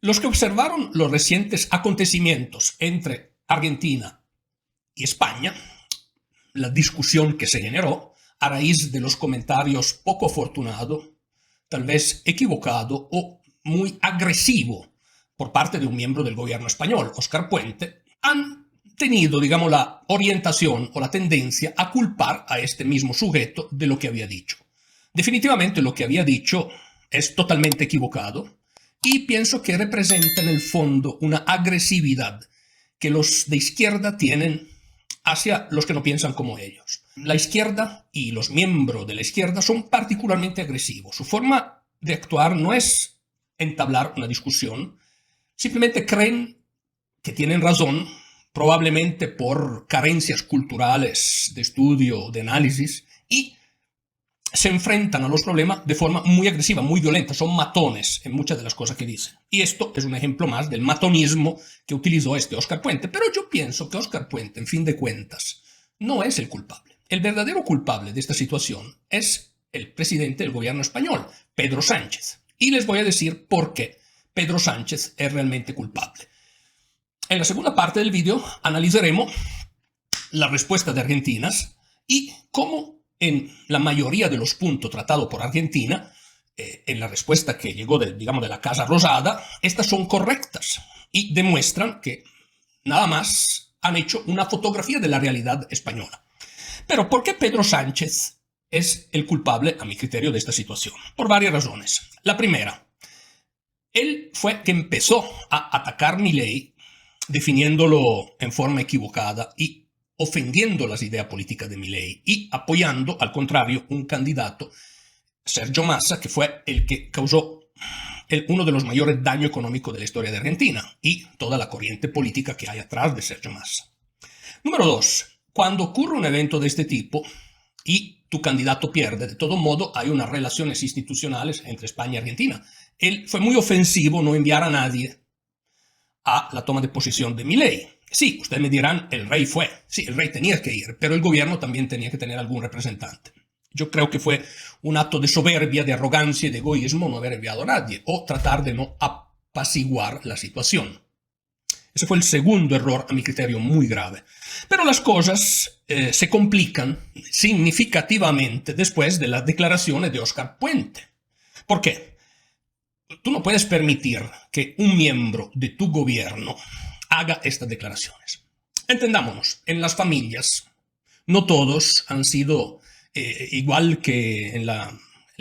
Los que observaron los recientes acontecimientos entre Argentina y España, la discusión que se generó a raíz de los comentarios poco afortunados, tal vez equivocado o muy agresivo por parte de un miembro del gobierno español, Óscar Puente, han tenido, digamos, la orientación o la tendencia a culpar a este mismo sujeto de lo que había dicho. Definitivamente lo que había dicho es totalmente equivocado y pienso que representa en el fondo una agresividad que los de izquierda tienen hacia los que no piensan como ellos. La izquierda y los miembros de la izquierda son particularmente agresivos. Su forma de actuar no es entablar una discusión, simplemente creen que tienen razón, probablemente por carencias culturales de estudio, de análisis, y se enfrentan a los problemas de forma muy agresiva, muy violenta, son matones en muchas de las cosas que dicen. Y esto es un ejemplo más del matonismo que utilizó este Óscar Puente. Pero yo pienso que Óscar Puente, en fin de cuentas, no es el culpable. El verdadero culpable de esta situación es el presidente del gobierno español, Pedro Sánchez. Y les voy a decir por qué Pedro Sánchez es realmente culpable. En la segunda parte del vídeo analizaremos la respuesta de Argentina y cómo en la mayoría de los puntos tratados por Argentina, en la respuesta que llegó de la Casa Rosada, estas son correctas y demuestran que nada más han hecho una fotografía de la realidad española. Pero ¿por qué Pedro Sánchez es el culpable, a mi criterio, de esta situación? Por varias razones. La primera, él fue que empezó a atacar Milei definiéndolo en forma equivocada y ofendiendo las ideas políticas de Milei y apoyando, al contrario, un candidato, Sergio Massa, que fue el que causó uno de los mayores daños económicos de la historia de Argentina y toda la corriente política que hay atrás de Sergio Massa. Número 2. Cuando ocurre un evento de este tipo y tu candidato pierde, de todo modo hay unas relaciones institucionales entre España y Argentina. Él fue muy ofensivo no enviar a nadie a la toma de posición de Milei. Sí, ustedes me dirán, el rey fue. Sí, el rey tenía que ir, pero el gobierno también tenía que tener algún representante. Yo creo que fue un acto de soberbia, de arrogancia y de egoísmo no haber enviado a nadie o tratar de no apaciguar la situación. Ese fue el segundo error, a mi criterio, muy grave. Pero las cosas se complican significativamente después de las declaraciones de Óscar Puente. ¿Por qué? Tú no puedes permitir que un miembro de tu gobierno haga estas declaraciones. Entendámonos, en las familias no todos han sido igual que en la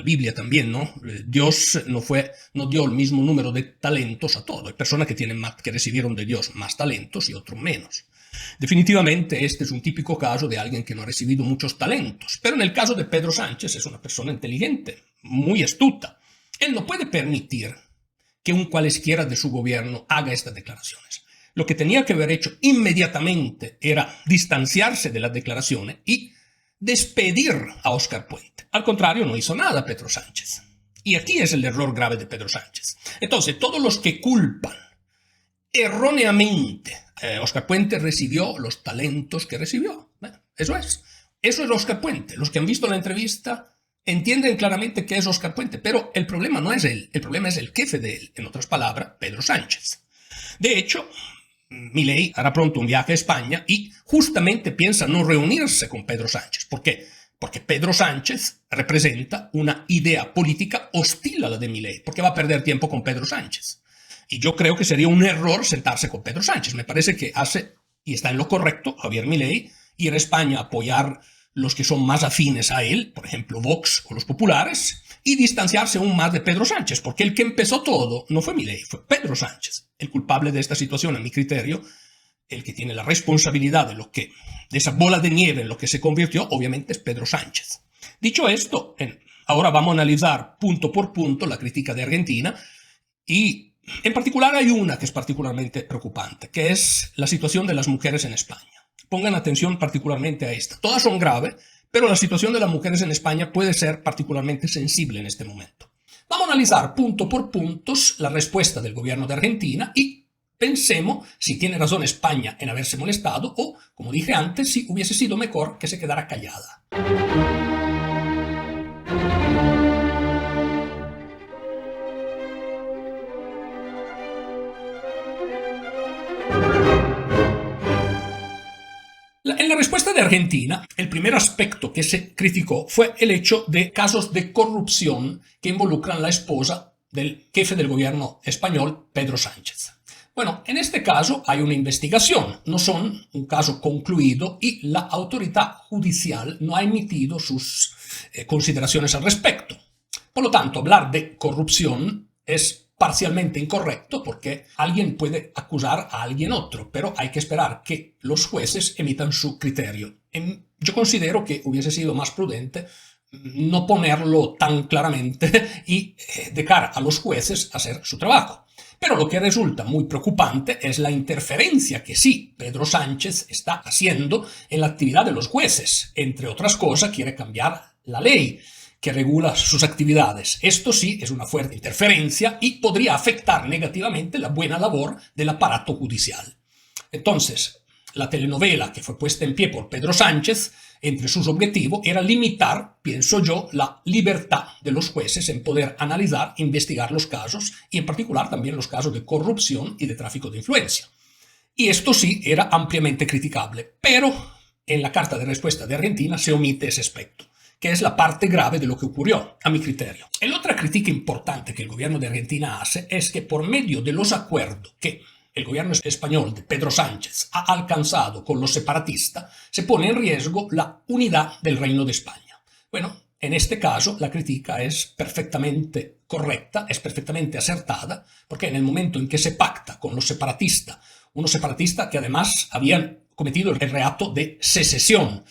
Biblia también, ¿no? Dios no dio el mismo número de talentos a todos. Hay personas que recibieron de Dios más talentos y otros menos. Definitivamente este es un típico caso de alguien que no ha recibido muchos talentos. Pero en el caso de Pedro Sánchez es una persona inteligente, muy astuta. Él no puede permitir que un cualesquiera de su gobierno haga estas declaraciones. Lo que tenía que haber hecho inmediatamente era distanciarse de las declaraciones y despedir a Óscar Puente. Al contrario, no hizo nada Pedro Sánchez. Y aquí es el error grave de Pedro Sánchez. Entonces, todos los que culpan erróneamente Óscar Puente recibió los talentos que recibió. Eso es Óscar Puente. Los que han visto la entrevista entienden claramente que es Óscar Puente, pero el problema no es él, el problema es el jefe de él, en otras palabras, Pedro Sánchez. De hecho, Milei hará pronto un viaje a España y justamente piensa no reunirse con Pedro Sánchez. ¿Por qué? Porque Pedro Sánchez representa una idea política hostil a la de Milei, porque va a perder tiempo con Pedro Sánchez. Y yo creo que sería un error sentarse con Pedro Sánchez. Me parece que hace, y está en lo correcto, Javier Milei, ir a España a apoyar los que son más afines a él, por ejemplo Vox o los populares, y distanciarse aún más de Pedro Sánchez, porque el que empezó todo no fue Milei, fue Pedro Sánchez. El culpable de esta situación, a mi criterio, el que tiene la responsabilidad de esa bola de nieve en lo que se convirtió, obviamente es Pedro Sánchez. Dicho esto, ahora vamos a analizar punto por punto la crítica de Argentina y en particular hay una que es particularmente preocupante, que es la situación de las mujeres en España. Pongan atención particularmente a esta. Todas son graves, pero la situación de las mujeres en España puede ser particularmente sensible en este momento. Vamos a analizar punto por puntos la respuesta del gobierno de Argentina y pensemos si tiene razón España en haberse molestado o, como dije antes, si hubiese sido mejor que se quedara callada. la respuesta de Argentina, el primer aspecto que se criticó fue el hecho de casos de corrupción que involucran la esposa del jefe del gobierno español, Pedro Sánchez. Bueno, en este caso hay una investigación, no son un caso concluido y la autoridad judicial no ha emitido sus consideraciones al respecto. Por lo tanto, hablar de corrupción es parcialmente incorrecto porque alguien puede acusar a alguien otro, pero hay que esperar que los jueces emitan su criterio. Yo considero que hubiese sido más prudente no ponerlo tan claramente y de cara a los jueces hacer su trabajo. Pero lo que resulta muy preocupante es la interferencia que sí Pedro Sánchez está haciendo en la actividad de los jueces. Entre otras cosas, quiere cambiar la ley que regula sus actividades. Esto sí es una fuerte interferencia y podría afectar negativamente la buena labor del aparato judicial. Entonces, la telenovela que fue puesta en pie por Pedro Sánchez, entre sus objetivos era limitar, pienso yo, la libertad de los jueces en poder analizar e investigar los casos, y en particular también los casos de corrupción y de tráfico de influencia. Y esto sí era ampliamente criticable, pero en la carta de respuesta de Argentina se omite ese aspecto, que es la parte grave de lo que ocurrió, a mi criterio. La otra crítica importante que el gobierno de Argentina hace es que por medio de los acuerdos que el gobierno español de Pedro Sánchez ha alcanzado con los separatistas, se pone en riesgo la unidad del Reino de España. Bueno, en este caso la crítica es perfectamente correcta, es perfectamente acertada, porque en el momento en que se pacta con los separatistas, unos separatistas que además habían cometido el reato de secesión,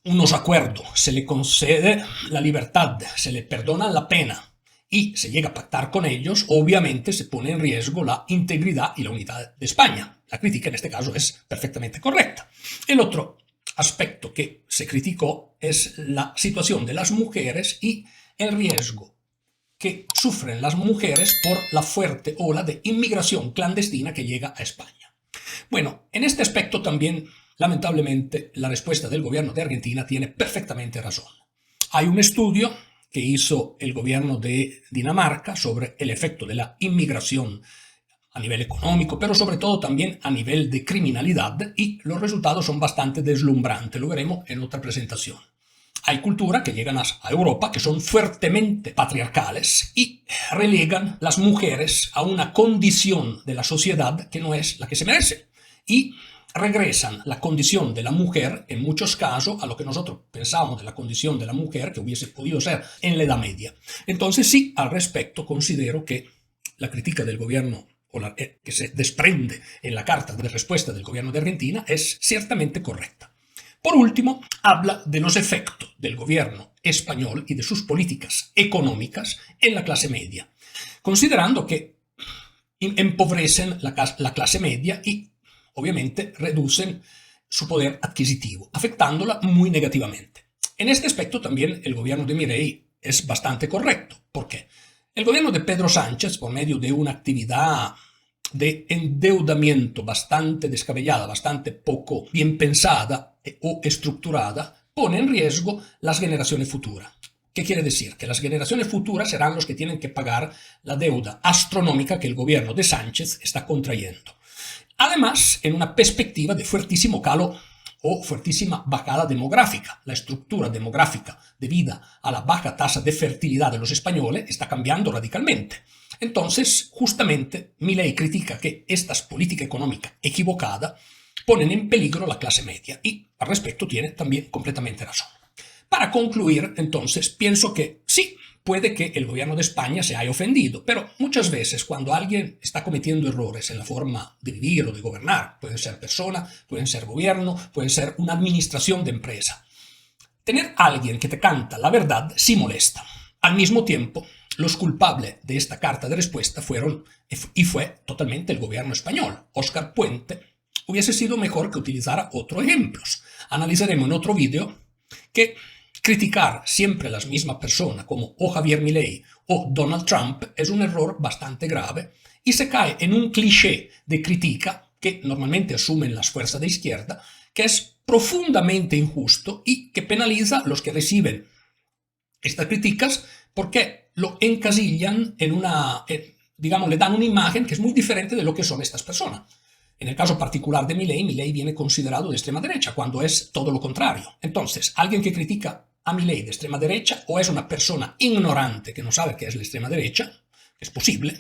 unos acuerdos, se le concede la libertad, se le perdona la pena, y se llega a pactar con ellos, obviamente se pone en riesgo la integridad y la unidad de España. La crítica en este caso es perfectamente correcta. El otro aspecto que se criticó es la situación de las mujeres y el riesgo que sufren las mujeres por la fuerte ola de inmigración clandestina que llega a España. Bueno, en este aspecto también, lamentablemente, la respuesta del gobierno de Argentina tiene perfectamente razón. Hay un estudio que hizo el gobierno de Dinamarca sobre el efecto de la inmigración a nivel económico, pero sobre todo también a nivel de criminalidad, y los resultados son bastante deslumbrantes, lo veremos en otra presentación. Hay culturas que llegan a Europa que son fuertemente patriarcales y relegan las mujeres a una condición de la sociedad que no es la que se merece, y regresan la condición de la mujer, en muchos casos, a lo que nosotros pensábamos de la condición de la mujer que hubiese podido ser en la Edad Media. Entonces sí, al respecto, considero que la crítica del gobierno que se desprende en la carta de respuesta del gobierno de Argentina es ciertamente correcta. Por último, habla de los efectos del gobierno español y de sus políticas económicas en la clase media, considerando que empobrecen la clase media y obviamente reducen su poder adquisitivo, afectándola muy negativamente. En este aspecto también el gobierno de Milei es bastante correcto. ¿Por qué? El gobierno de Pedro Sánchez, por medio de una actividad de endeudamiento bastante descabellada, bastante poco bien pensada o estructurada, pone en riesgo las generaciones futuras. ¿Qué quiere decir? Que las generaciones futuras serán los que tienen que pagar la deuda astronómica que el gobierno de Sánchez está contrayendo. Además, en una perspectiva de fuertísimo calo o fuertísima bajada demográfica. La estructura demográfica debido a la baja tasa de fertilidad de los españoles está cambiando radicalmente. Entonces, justamente, Milei critica que estas políticas económicas equivocadas ponen en peligro la clase media, y al respecto tiene también completamente razón. Para concluir, entonces, pienso que sí, puede que el gobierno de España se haya ofendido, pero muchas veces cuando alguien está cometiendo errores en la forma de vivir o de gobernar, pueden ser personas, pueden ser gobierno, pueden ser una administración de empresa, tener a alguien que te canta la verdad sí molesta. Al mismo tiempo, los culpables de esta carta de respuesta fue totalmente el gobierno español. Óscar Puente hubiese sido mejor que utilizara otros ejemplos. Analizaremos en otro vídeo que criticar siempre a las mismas personas como o Javier Milei o Donald Trump es un error bastante grave y se cae en un cliché de crítica que normalmente asumen las fuerzas de izquierda, que es profundamente injusto y que penaliza a los que reciben estas críticas porque lo encasillan en digamos, le dan una imagen que es muy diferente de lo que son estas personas. En el caso particular de Milei viene considerado de extrema derecha, cuando es todo lo contrario. Entonces, alguien que critica a Milei de extrema derecha o es una persona ignorante que no sabe qué es la extrema derecha, que es posible,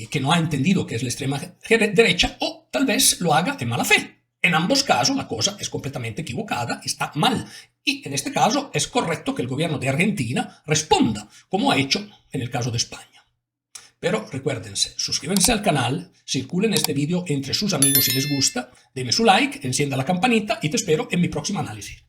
que no ha entendido qué es la extrema derecha, o tal vez lo haga en mala fe. En ambos casos la cosa es completamente equivocada, está mal. Y en este caso es correcto que el gobierno de Argentina responda, como ha hecho en el caso de España. Pero recuérdense, suscríbanse al canal, circulen este vídeo entre sus amigos si les gusta, denme su like, encienda la campanita y te espero en mi próximo análisis.